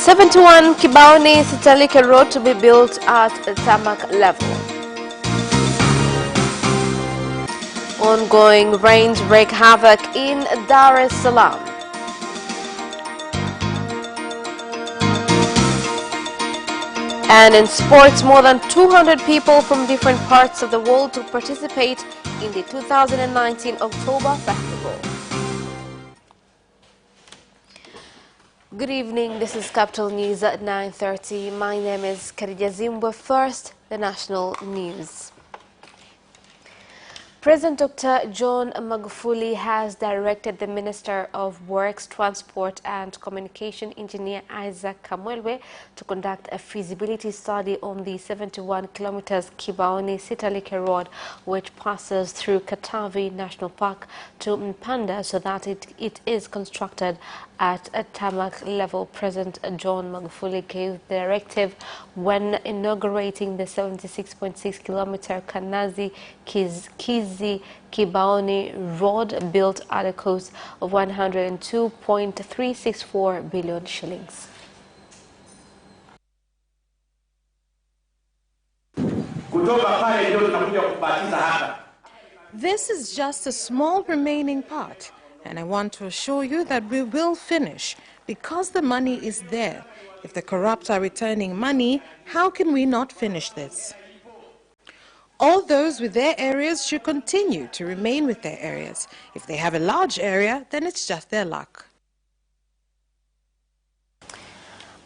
71 Kibaoni Sitalike Road to be built at tarmac level. Ongoing rains wreak havoc in Dar es Salaam. And in sports, more than 200 people from different parts of the world to participate in the 2019 October Festival. Good evening, this is Capital News at 9:30. My name is Khadija Zimbwe. First, the national news. President Dr. John Magufuli has directed the Minister of Works, Transport and Communication Engineer Isaac Kamwelwe to conduct a feasibility study on the 71 kilometers Kibaoni Sitalike Road, which passes through Katavi National Park to Mpanda, so that it is constructed at a tarmac level. President John Magufuli gave the directive when inaugurating the 76.6 kilometer Kanazi Kizi Kibaoni Road, built at a cost of 102.364 billion shillings. This is just a small remaining part, and I want to assure you that we will finish because the money is there. If the corrupt are returning money, how can we not finish this? All those with their areas should continue to remain with their areas. If they have a large area, then it's just their luck.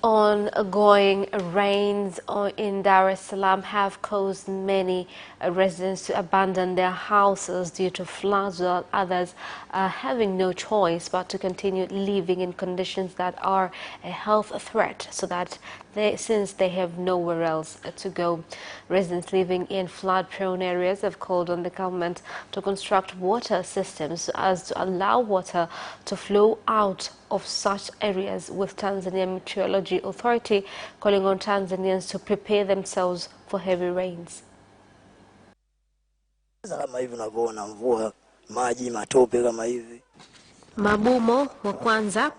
Ongoing rains in Dar es Salaam have caused many residents to abandon their houses due to floods, while others are having no choice but to continue living in conditions that are a health threat, so that since they have nowhere else to go. Residents living in flood-prone areas have called on the government to construct water systems as to allow water to flow out of such areas, with Tanzania Meteorology Authority calling on Tanzanians to prepare themselves for heavy rains. Mabumo wa kwanza.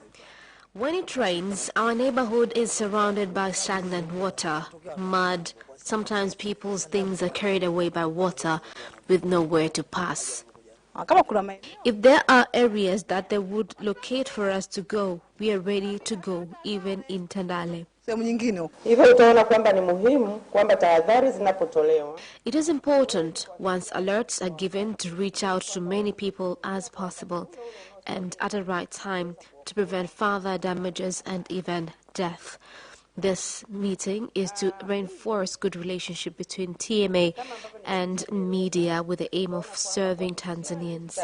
When it rains, our neighborhood is surrounded by stagnant water, mud. Sometimes people's things are carried away by water with nowhere to pass. If there are areas that they would locate for us to go, we are ready to go, even in Tandale. It is important, once alerts are given, to reach out to many people as possible and at the right time to prevent further damages and even death. This meeting is to reinforce good relationship between TMA and media with the aim of serving Tanzanians.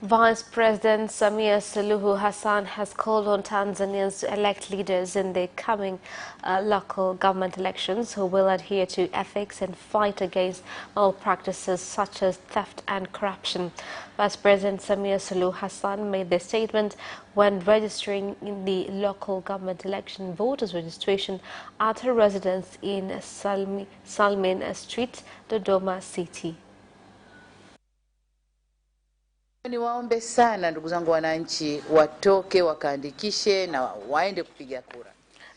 Vice President Samia Suluhu Hassan has called on Tanzanians to elect leaders in the coming local government elections who will adhere to ethics and fight against malpractices such as theft and corruption. Vice President Samia Suluhu Hassan made this statement when registering in the local government election voters registration at her residence in Salmin Street, Dodoma City. Niwaombe sana ndugu zangu wananchi watoke wakaandikishe na waende kupiga kura.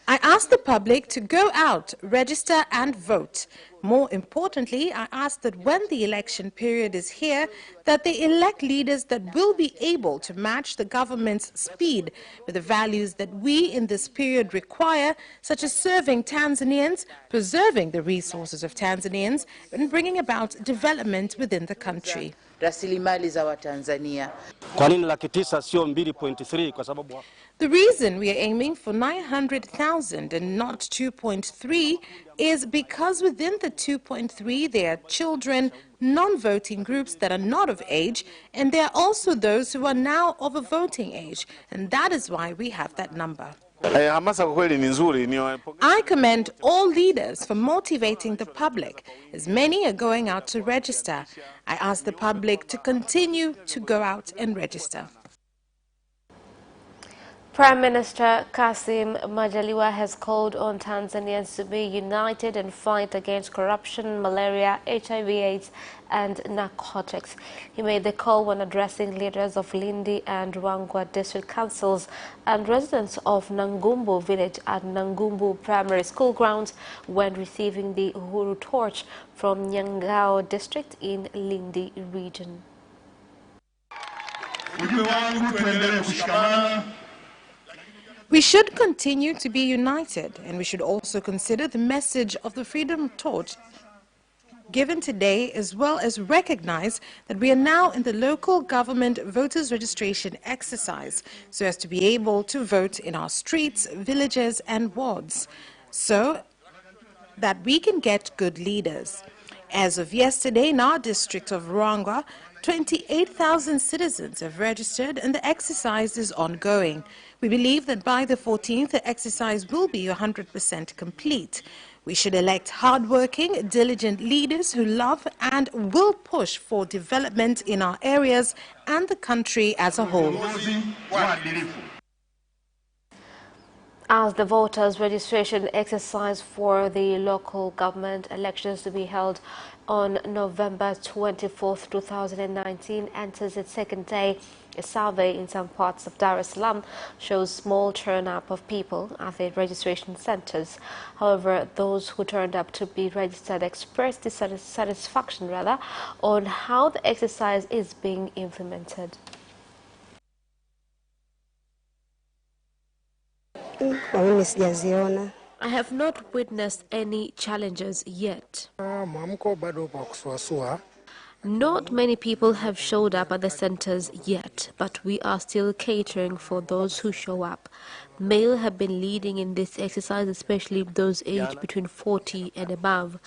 I ask the public to go out, register and vote. More importantly, I ask that when the election period is here, that they elect leaders that will be able to match the government's speed with the values that we in this period require, such as serving Tanzanians, preserving the resources of Tanzanians, and bringing about development within the country. Rasilimali za Watanzania. Kwa nini 900,000 sio 2.3? Kwa sababu the reason we are aiming for 900,000 and not 2.3 is because within the 2.3 there are children, non-voting groups that are not of age, and there are also those who are now of a voting age, and that is why we have that number. I commend all leaders for motivating the public, as many are going out to register. I ask the public to continue to go out and register. Prime Minister Kassim Majaliwa has called on Tanzanians to be united and fight against corruption, malaria, HIV/AIDS and narcotics. He made the call when addressing leaders of Lindi and Ruangwa district councils and residents of Nangumbu village at Nangumbu Primary School grounds when receiving the Uhuru Torch from Nyangao district in Lindi region. We should continue to be united, and we should also consider the message of the Freedom Torch given today, as well as recognize that we are now in the local government voters registration exercise so as to be able to vote in our streets, villages and wards, so that we can get good leaders. As of yesterday, in our district of Ruangwa, 28,000 citizens have registered and the exercise is ongoing. We believe that by the 14th, the exercise will be 100% complete. We should elect hardworking, diligent leaders who love and will push for development in our areas and the country as a whole. As the voters' registration exercise for the local government elections to be held on November 24, 2019 enters its second day, a survey in some parts of Dar es Salaam shows small turnout of people at the registration centers. However, those who turned up to be registered expressed dissatisfaction on how the exercise is being implemented. I have not witnessed any challenges yet. Not many people have showed up at the centers yet, but we are still catering for those who show up. Male have been leading in this exercise, especially those aged between 40 and above.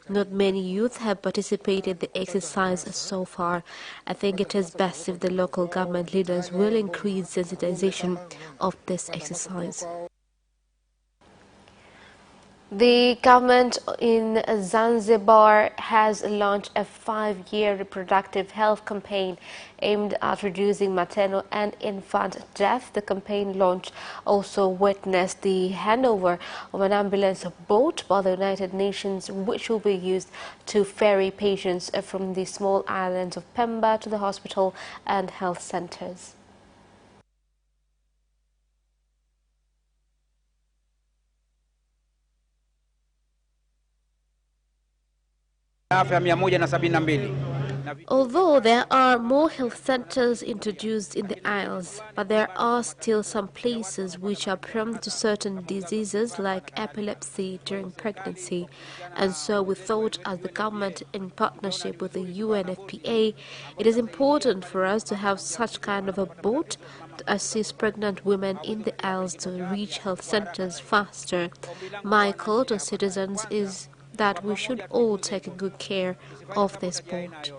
Not many youth have participated in the exercise so far. I think it is best if the local government leaders will increase sensitization of this exercise. The government in Zanzibar has launched a 5-year reproductive health campaign aimed at reducing maternal and infant death. The campaign launch also witnessed the handover of an ambulance boat by the United Nations, which will be used to ferry patients from the small islands of Pemba to the hospital and health centers. Although there are more health centers introduced in the Isles, but there are still some places which are prone to certain diseases like epilepsy during pregnancy. And so we thought, as the government in partnership with the UNFPA, it is important for us to have such kind of a boat to assist pregnant women in the Isles to reach health centers faster. My call to citizens is that we should all take good care of this boat.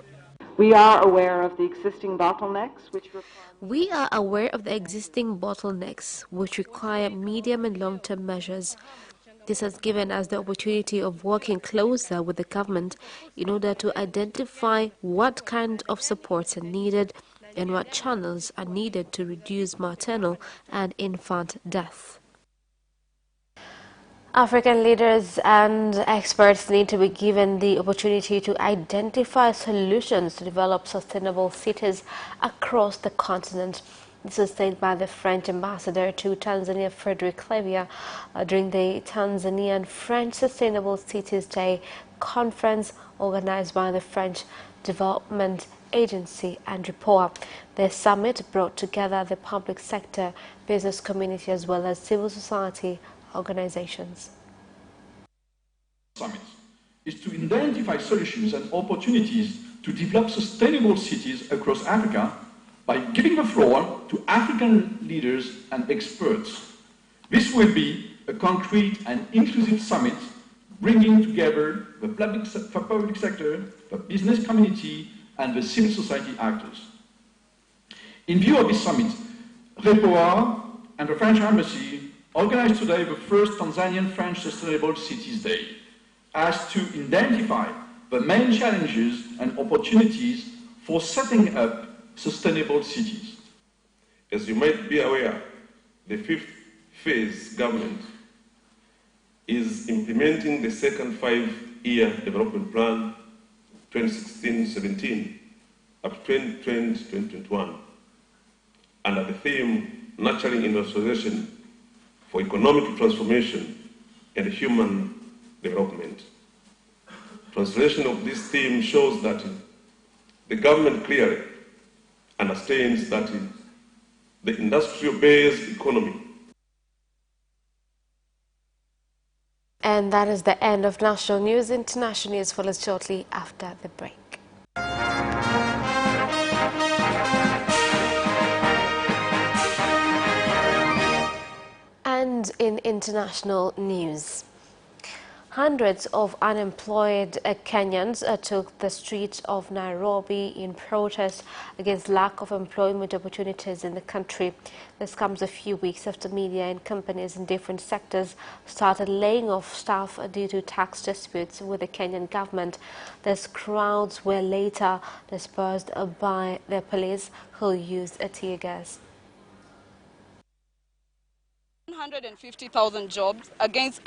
We are aware of the existing bottlenecks which require medium and long-term measures. This has given us the opportunity of working closer with the government in order to identify what kind of supports are needed and what channels are needed to reduce maternal and infant death. African leaders and experts need to be given the opportunity to identify solutions to develop sustainable cities across the continent. This was said by the French ambassador to Tanzania, Frederick Clevier, during the Tanzanian French Sustainable Cities Day conference organized by the French Development Agency and RIPOA. The summit brought together the public sector, business community, as well as civil society organizations. Summit is to identify solutions and opportunities to develop sustainable cities across Africa by giving the floor to African leaders and experts. This will be a concrete and inclusive summit bringing together the public sector, the business community, and the civil society actors. In view of this summit, RIPOA and the French Embassy organized today the first Tanzanian French Sustainable Cities Day, as to identify the main challenges and opportunities for setting up sustainable cities. As you might be aware, the fifth phase government is implementing the second 5-year development plan 2016-17 up to 2020-2021 under the theme Nurturing Industrialization for Economic Transformation and Human Development. Translation of this theme shows that the government clearly understands that the industrial-based economy. And that is the end of national news. International news follows shortly after the break. And in international news, hundreds of unemployed Kenyans took the streets of Nairobi in protest against lack of employment opportunities in the country. This comes a few weeks after media and companies in different sectors started laying off staff due to tax disputes with the Kenyan government. These crowds were later dispersed by the police, who used tear gas. 150,000 jobs against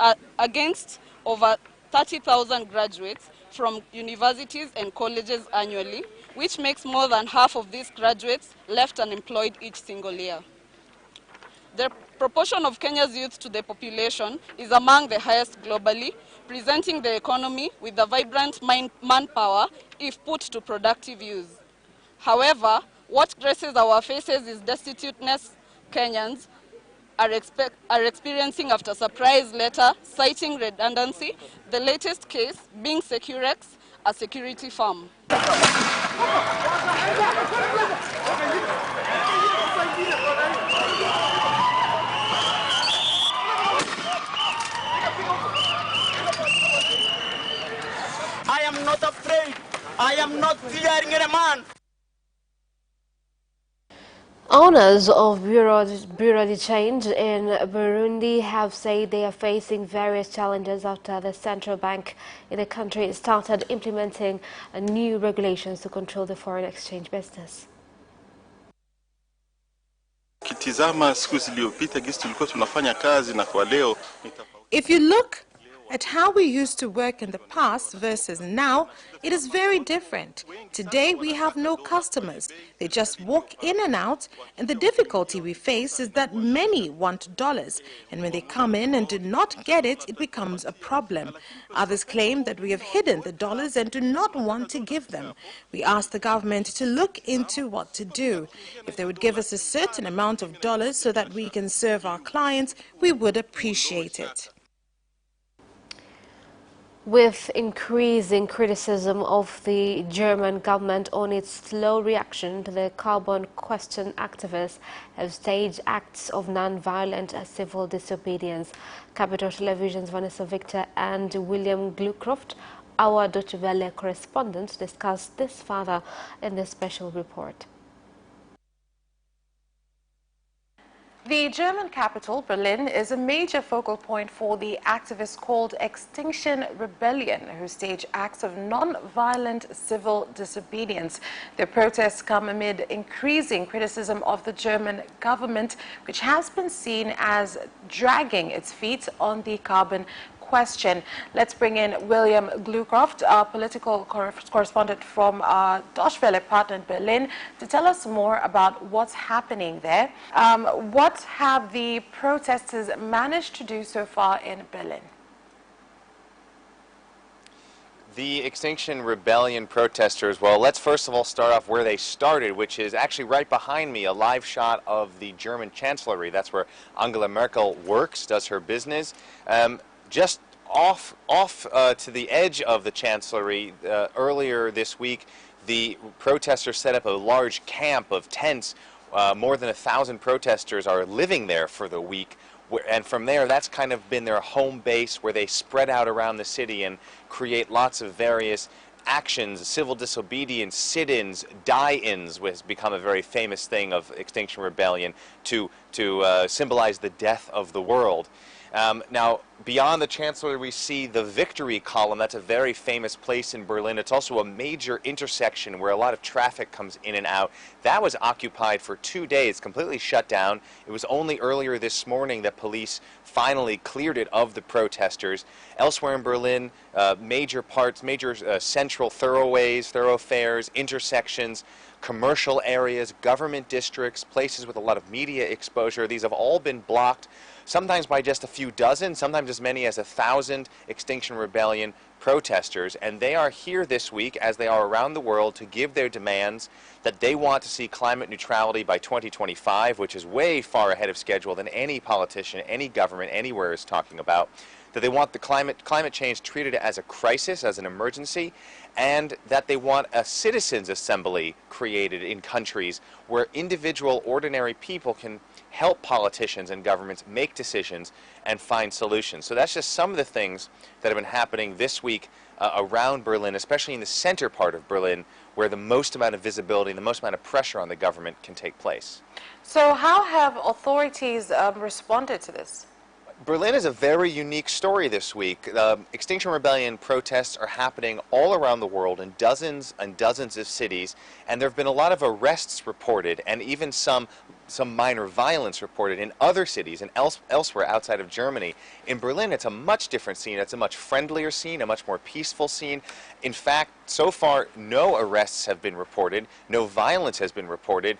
over 30,000 graduates from universities and colleges annually, which makes more than half of these graduates left unemployed each single year. The proportion of Kenya's youth to the population is among the highest globally, presenting the economy with a vibrant manpower if put to productive use. However, what graces our faces is destituteness Kenyans are experiencing after surprise letter citing redundancy, the latest case being Securex, a security firm. I am not afraid. I am not fearing any man. Owners of bureau de change in Burundi have said they are facing various challenges after the central bank in the country started implementing new regulations to control the foreign exchange business. If you look at how we used to work in the past versus now, it is very different. Today we have no customers. They just walk in and out, and the difficulty we face is that many want dollars, and when they come in and do not get it, it becomes a problem. Others claim that we have hidden the dollars and do not want to give them. We ask the government to look into what to do. If they would give us a certain amount of dollars so that we can serve our clients, we would appreciate it. With increasing criticism of the German government on its slow reaction to the carbon question, activists have staged acts of non-violent civil disobedience. Capital Television's Vanessa Victor and William Glucroft, our Deutsche Welle correspondents, discussed this further in this special report. The German capital, Berlin, is a major focal point for the activists called Extinction Rebellion, who stage acts of non-violent civil disobedience. Their protests come amid increasing criticism of the German government, which has been seen as dragging its feet on the carbon question. Let's bring in William Glucroft, our political correspondent from our Deutsche Welle partner in Berlin, to tell us more about what's happening there. What have the protesters managed to do so far in Berlin? The Extinction Rebellion protesters, well, let's first of all start off where they started, which is actually right behind me, a live shot of the German Chancellery. That's where Angela Merkel works, does her business. Just off to the edge of the Chancellery, earlier this week, the protesters set up a large camp of tents. More than 1,000 protesters are living there for the week. And from there, that's kind of been their home base, where they spread out around the city and create lots of various actions, civil disobedience, sit-ins, die-ins, which has become a very famous thing of Extinction Rebellion, to symbolize the death of the world. Now, beyond the Chancellery, we see the Victory Column. That's a very famous place in Berlin. It's also a major intersection where a lot of traffic comes in and out. That was occupied for 2 days, completely shut down. It was only earlier this morning that police finally cleared it of the protesters. Elsewhere in Berlin, major central thoroughfares, intersections, commercial areas, government districts, places with a lot of media exposure. These have all been blocked, sometimes by just a few dozen, sometimes as many as 1,000 Extinction Rebellion protesters. And they are here this week, as they are around the world, to give their demands that they want to see climate neutrality by 2025, which is way far ahead of schedule than any politician, any government, anywhere is talking about. That they want the climate change treated as a crisis, as an emergency, and that they want a citizens' assembly created in countries where individual, ordinary people can help politicians and governments make decisions and find solutions. So that's just some of the things that have been happening this week around Berlin, especially in the center part of Berlin, where the most amount of visibility and the most amount of pressure on the government can take place. So how have authorities responded to this? Berlin is a very unique story this week. Extinction Rebellion protests are happening all around the world in dozens and dozens of cities, and there have been a lot of arrests reported and even some minor violence reported in other cities and elsewhere outside of Germany. In Berlin, it's a much different scene. It's a much friendlier scene, a much more peaceful scene. In fact, so far, no arrests have been reported, no violence has been reported.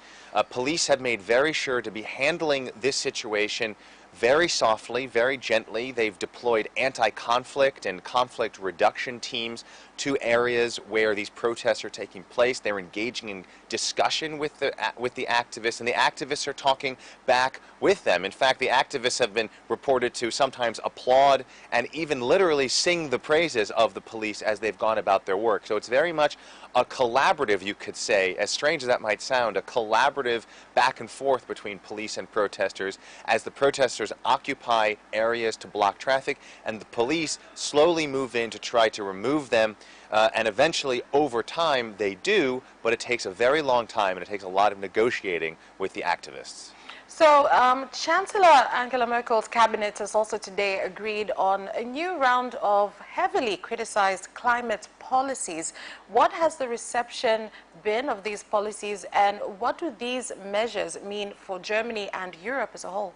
Police have made very sure to be handling this situation very softly, very gently. They've deployed anti-conflict and conflict reduction teams to areas where these protests are taking place. They're engaging in discussion with the activists, and the activists are talking back with them. In fact, the activists have been reported to sometimes applaud and even literally sing the praises of the police as they've gone about their work. So it's very much a collaborative, you could say, as strange as that might sound, a collaborative back and forth between police and protesters as the protesters occupy areas to block traffic and the police slowly move in to try to remove them. And eventually, over time, they do, but it takes a very long time and it takes a lot of negotiating with the activists. So, Chancellor Angela Merkel's cabinet has also today agreed on a new round of heavily criticized climate policies. What has the reception been of these policies, and what do these measures mean for Germany and Europe as a whole?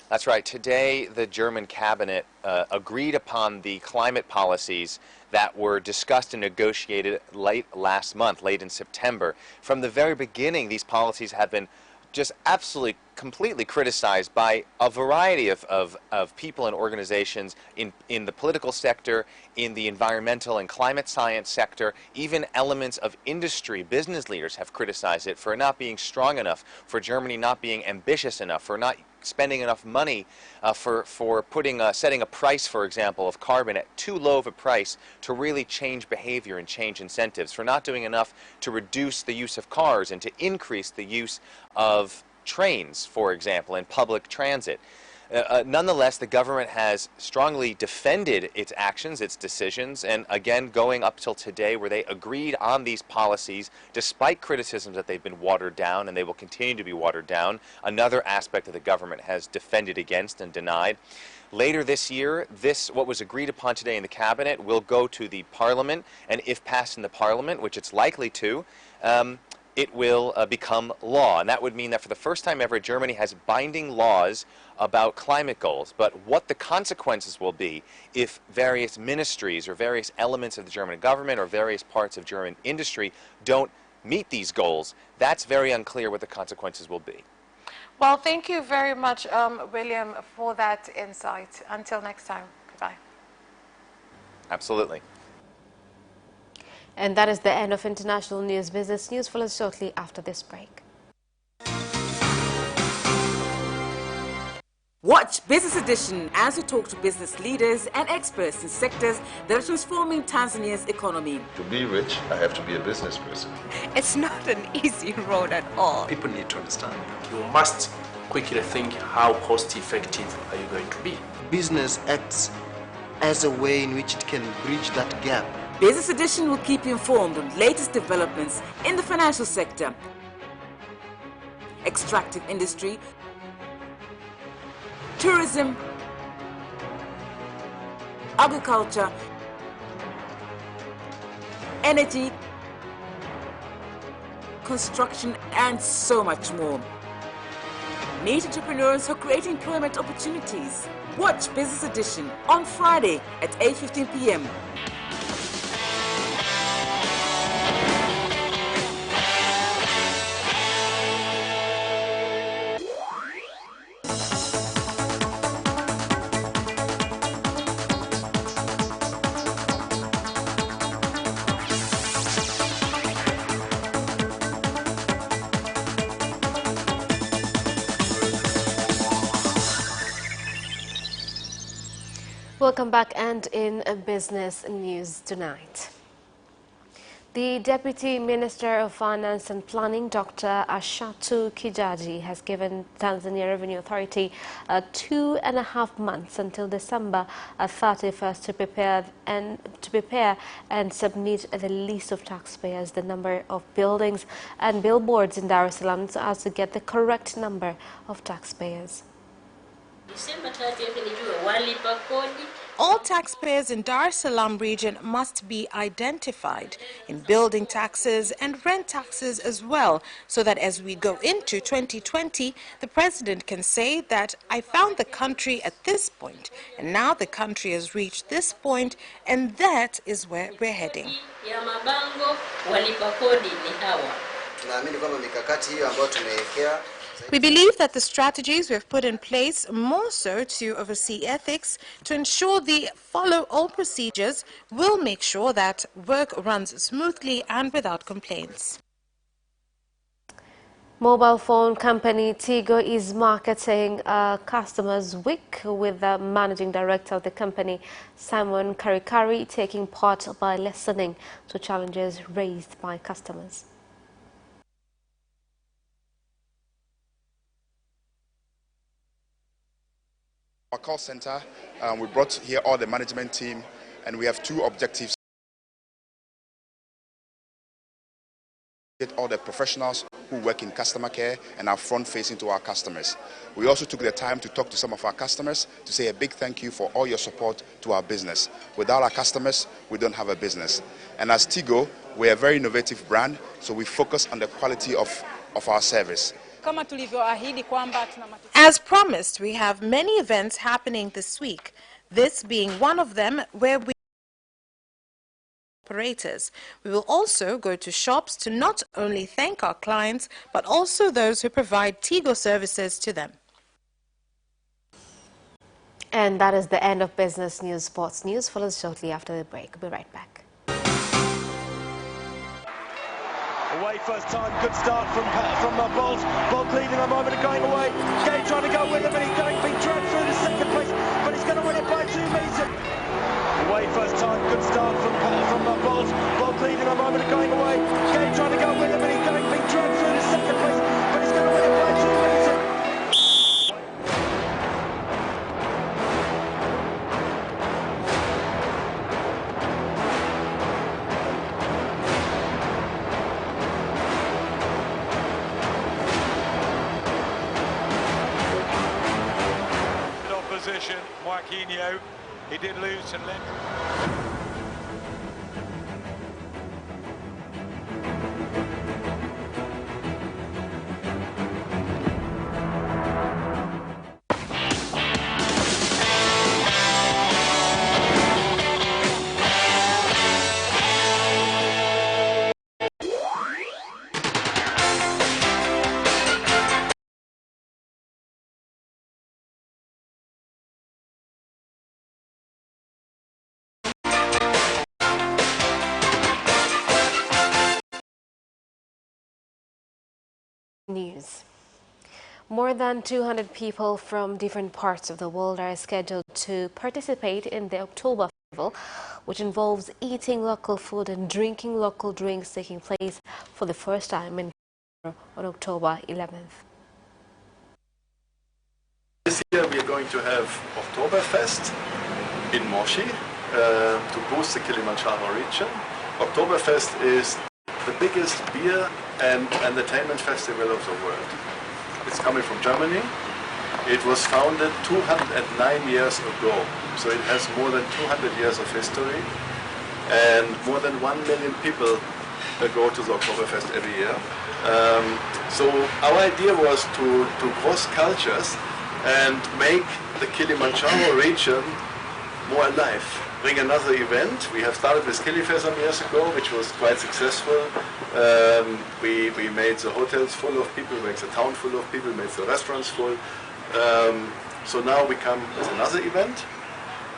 That's right. Today, the German cabinet agreed upon the climate policies that were discussed and negotiated late last month, late in September. From the very beginning, these policies have been just absolutely, completely criticized by a variety of people and organizations in the political sector, in the environmental and climate science sector. Even elements of industry, business leaders have criticized it for not being strong enough, for Germany not being ambitious enough, for not spending enough money for setting a price, for example, of carbon at too low of a price to really change behavior and change incentives, for not doing enough to reduce the use of cars and to increase the use of trains, for example, and public transit. Nonetheless, the government has strongly defended its actions, its decisions, and again, going up till today, where they agreed on these policies, despite criticisms that they've been watered down, and they will continue to be watered down, another aspect that the government has defended against and denied. Later this year, what was agreed upon today in the cabinet will go to the parliament, and if passed in the parliament, which it's likely to, it will become law. And that would mean that for the first time ever, Germany has binding laws about climate goals. But what the consequences will be if various ministries or various elements of the German government or various parts of German industry don't meet these goals, that's very unclear what the consequences will be. Well, thank you very much, William, for that insight. Until next time, goodbye. Absolutely. And that is the end of International News. Business News follows shortly after this break. Watch Business Edition as we talk to business leaders and experts in sectors that are transforming Tanzania's economy. To be rich, I have to be a business person. It's not an easy road at all. People need to understand. You must quickly think, how cost effective are you going to be? Business acts as a way in which it can bridge that gap. Business Edition will keep you informed on latest developments in the financial sector, extractive industry, tourism, agriculture, energy, construction, and so much more. Meet entrepreneurs who create employment opportunities. Watch Business Edition on Friday at 8:15 p.m. Welcome back, and in business news tonight. The Deputy Minister of Finance and Planning, Dr. Ashatu Kijaji, has given Tanzania Revenue Authority 2.5 months until December 31st to prepare and submit the list of taxpayers, the number of buildings and billboards in Dar es Salaam, so as to get the correct number of taxpayers. All taxpayers in Dar es Salaam region must be identified in building taxes and rent taxes as well, so that as we go into 2020, the president can say that I found the country at this point, and now the country has reached this point, and that is where we're heading. We believe that the strategies we have put in place, more so to oversee ethics, to ensure they follow all procedures, will make sure that work runs smoothly and without complaints. Mobile phone company Tigo is marketing Customers Week, with the managing director of the company, Simon Karikari, taking part by listening to challenges raised by customers. Our call center, we brought here all the management team, and we have two objectives. Get all the professionals who work in customer care and are front-facing to our customers. We also took the time to talk to some of our customers to say a big thank you for all your support to our business. Without our customers, we don't have a business. And as Tigo, we're a very innovative brand, so we focus on the quality of our service. As promised, we have many events happening this week, this being one of them where we operators. We will also go to shops to not only thank our clients, but also those who provide Tigo services to them. And that is the end of business news. Sports news follows shortly after the break. We'll be right back. Away first time, good start from Bolt. Bolt leading a moment of going away. Gay trying to go with him, and he's being dragged through the second place, but he's going to win it by 2 meters. Away first time, good start from Bolt. Bolt leading a moment of going away. Gay trying to go with him, and he's being dragged through the second place, but he's going to win it by 2 meters. Joaquinho, he did lose to Lem. News. More than 200 people from different parts of the world are scheduled to participate in the October Festival, which involves eating local food and drinking local drinks, taking place for the first time on October 11th. This year we are going to have Oktoberfest in Moshi to boost the Kilimanjaro region. Oktoberfest is the biggest beer and entertainment festival of the world. It's coming from Germany, It was founded 209 years ago, so it has more than 200 years of history, and more than 1 million people go to the Oktoberfest every year. So our idea was to cross cultures and make the Kilimanjaro region more alive. Bring another event. We have started with Kilifest some years ago, which was quite successful. We made the hotels full of people, made the town full of people, made the restaurants full. So now we come with another event,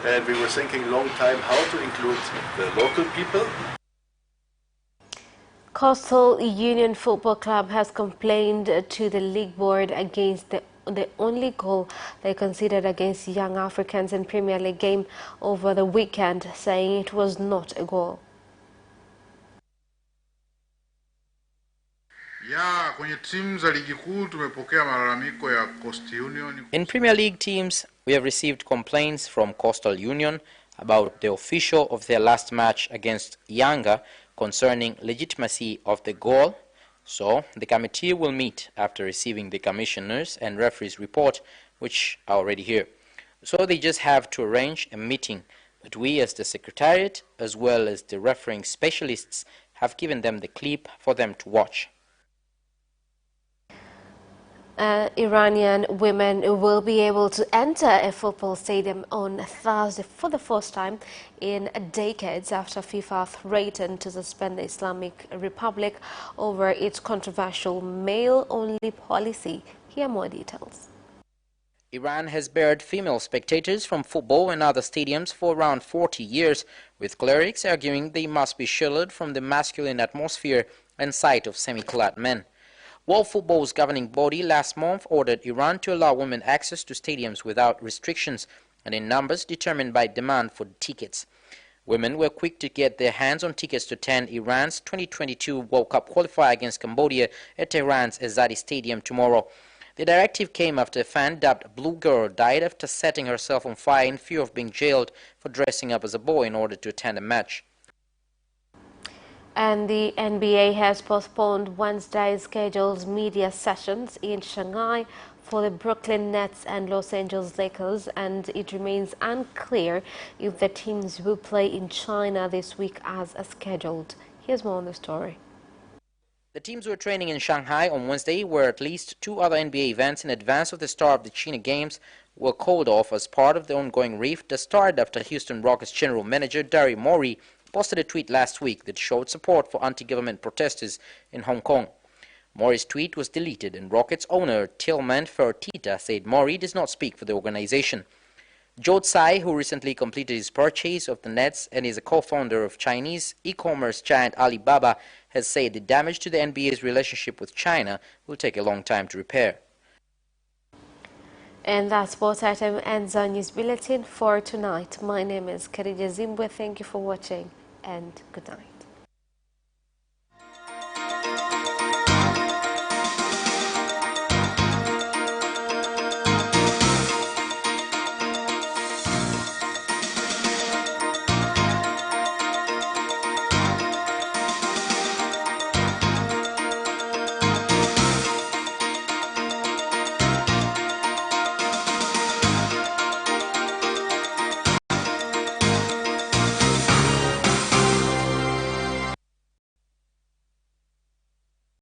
and we were thinking a long time how to include the local people. Coastal Union Football Club has complained to the league board against the only goal they considered against Young Africans in Premier League game over the weekend, saying it was not a goal. In Premier League teams, we have received complaints from Coastal Union about the official of their last match against Yanga concerning legitimacy of the goal. So the committee will meet after receiving the commissioners' and referees' report, which are already here. So they just have to arrange a meeting. But we as the secretariat, as well as the refereeing specialists, have given them the clip for them to watch. Iranian women will be able to enter a football stadium on Thursday for the first time in decades after FIFA threatened to suspend the Islamic Republic over its controversial male-only policy. Here more details. Iran has barred female spectators from football and other stadiums for around 40 years, with clerics arguing they must be shielded from the masculine atmosphere and sight of semi-clad men. World Football's governing body last month ordered Iran to allow women access to stadiums without restrictions and in numbers determined by demand for tickets. Women were quick to get their hands on tickets to attend Iran's 2022 World Cup qualifier against Cambodia at Tehran's Azadi Stadium tomorrow. The directive came after a fan dubbed Blue Girl died after setting herself on fire in fear of being jailed for dressing up as a boy in order to attend a match. And the NBA has postponed Wednesday's scheduled media sessions in Shanghai for the Brooklyn Nets and Los Angeles Lakers, and it remains unclear if the teams will play in China this week as scheduled. Here's more on the story. The teams were training in Shanghai on Wednesday, where at least 2 other NBA events in advance of the start of the China Games were called off as part of the ongoing rift that started after Houston Rockets general manager Daryl Morey posted a tweet last week that showed support for anti-government protesters in Hong Kong. Morey's tweet was deleted, and Rockets owner Tillman Fertitta said Morey does not speak for the organization. Joe Tsai, who recently completed his purchase of the Nets and is a co-founder of Chinese e-commerce giant Alibaba, has said the damage to the NBA's relationship with China will take a long time to repair. And that sports item ends our news bulletin for tonight. My name is Khadija Zimbwe. Thank you for watching and good night.